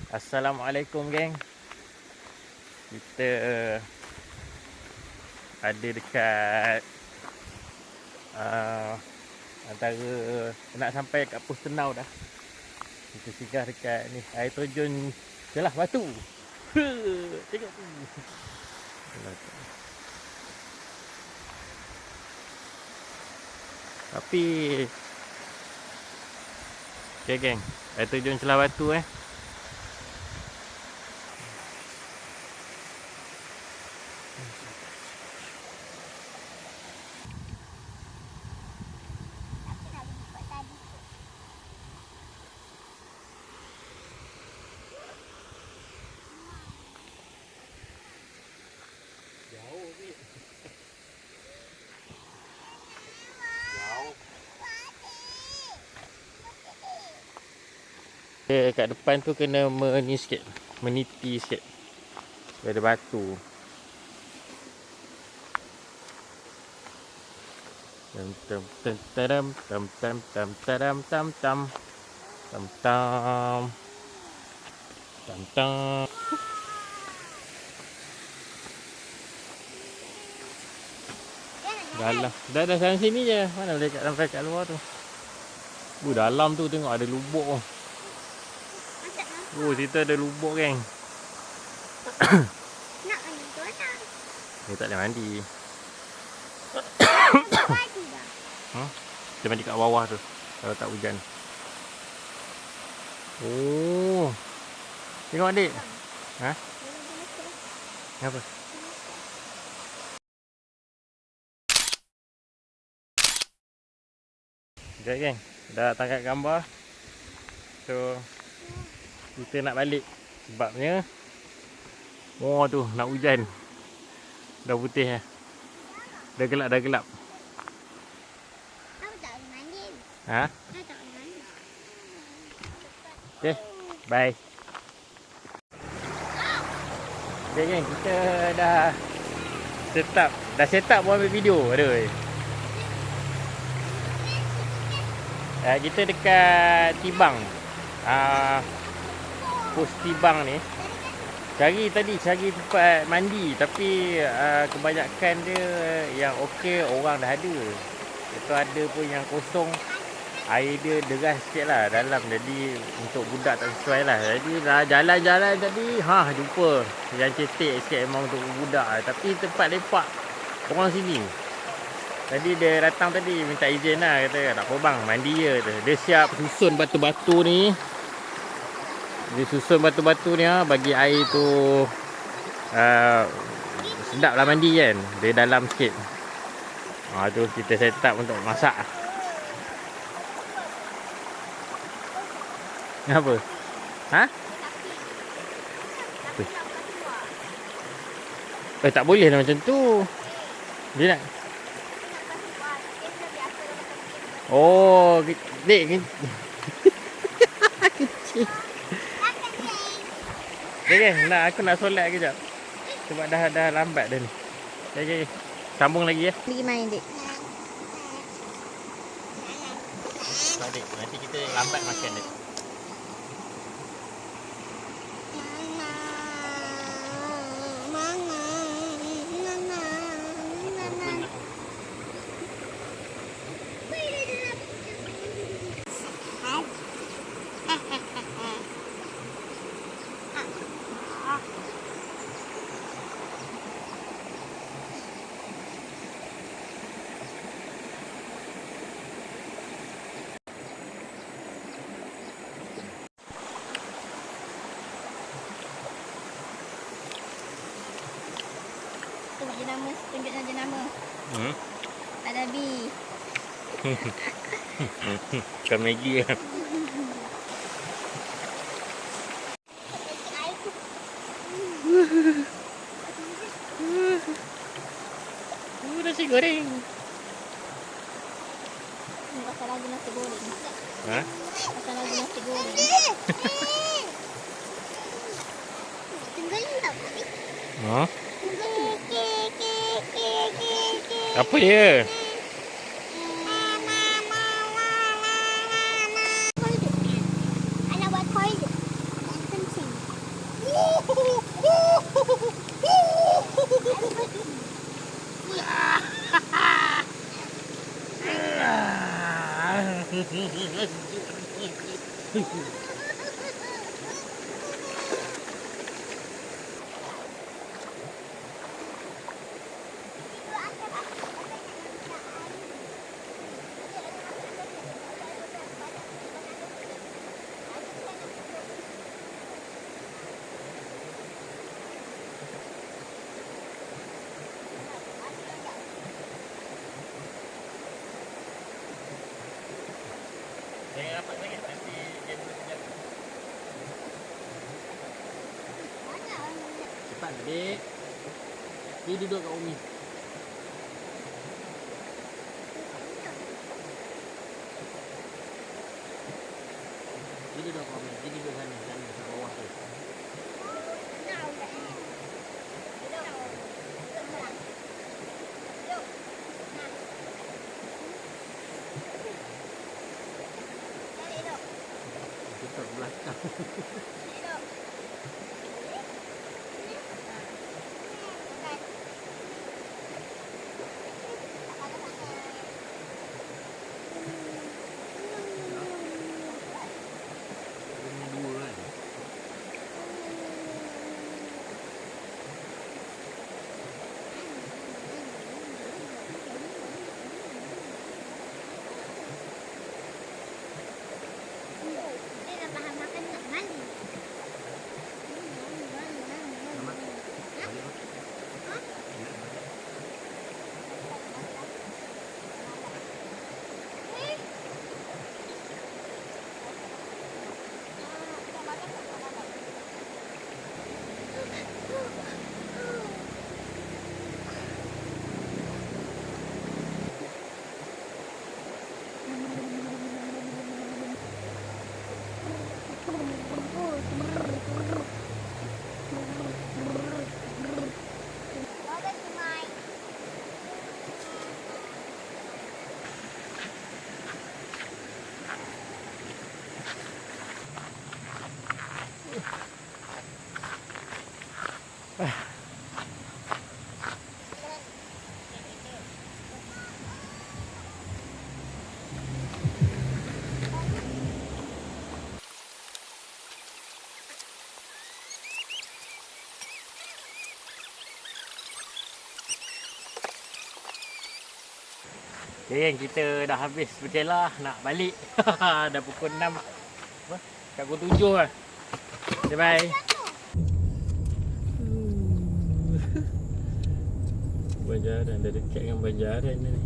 Assalamualaikum geng. Kita ada dekat antara nak sampai kat pos Tenau dah. Kita singgah dekat ni air terjun Celah Batu. Tengok tu. Tapi okay geng, air terjun Celah Batu kat depan tu kena meniti sikit. Ada batu. Tam tam tam tam tam tam tam tam tam tam tam tam tam tam. Dalam. Dah sampai sini je. Mana boleh sampai kat luar tu. Dalam tu tengok ada lubuk. Situ ada lubuk geng. Nak mandi tu mana? Dia tak boleh mandi. Mandi dah. Kita mandi kat bawah tu kalau tak hujan. Oh. Tengok adik. Ha? Apa? Sekejap geng. Dah tangkap gambar. So kita nak balik sebabnya tu nak hujan. Dah putih Dah gelap. Aku tak boleh mandi. Ha? Aku tak boleh mandi. Okay, bye. Okay geng, kita dah set up buat ambil video. Aduh. Kita dekat Tibang. Pos Tibang ni. Cari tempat mandi tapi kebanyakan dia yang okey orang dah ada. Itu ada pun yang kosong. Air dia deras sikit lah dalam. Jadi untuk budak tak sesuai lah. Jadi dah jalan-jalan tadi jumpa yang cetek sikit memang untuk budak. Tapi tempat lepak orang sini. Tadi dia datang tadi minta izin lah. Kata tak apa bang, mandi je. Dia siap susun batu-batu ni. Dia susun batu-batu ni bagi air tu sedap lah mandi kan. Dia dalam sikit. Tu kita set up untuk masak. Apa? Ha? Tak boleh lah macam tu. Dia nak dek kecil. Okay, aku nak solat kejap. Sebab dah lambat dah ni. Okay. Sambung lagi ya. Pergi main dek. Dek, nanti kita lambat makan dek. Tunjukkan jenama. Ada B. Bukan Maggi lah. Nasi goreng. Pasal lagi nasi goreng. Ha? Pasal lagi nasi goreng. Tenggelam tak boleh. Ha? Apa dia? Anak buat toilet. Kencing. Jangan rapat sangat, nanti kamera terjatuh. Cepat adik. Dia duduk kat Umi. Dia duduk kat Umi. Dia duduk sana, sana, kat bawah tu. Tutup belakang. Ini dua kan. Dia dah faham makan nak mandi. Selamat. Balik mak. Ada sungai. Okay, kita dah habis bercelah nak balik. Dah pukul 6. Apa? Kat pukul 7 lah. Okay, bye. Banjaran, dah dekat dengan banjaran ni.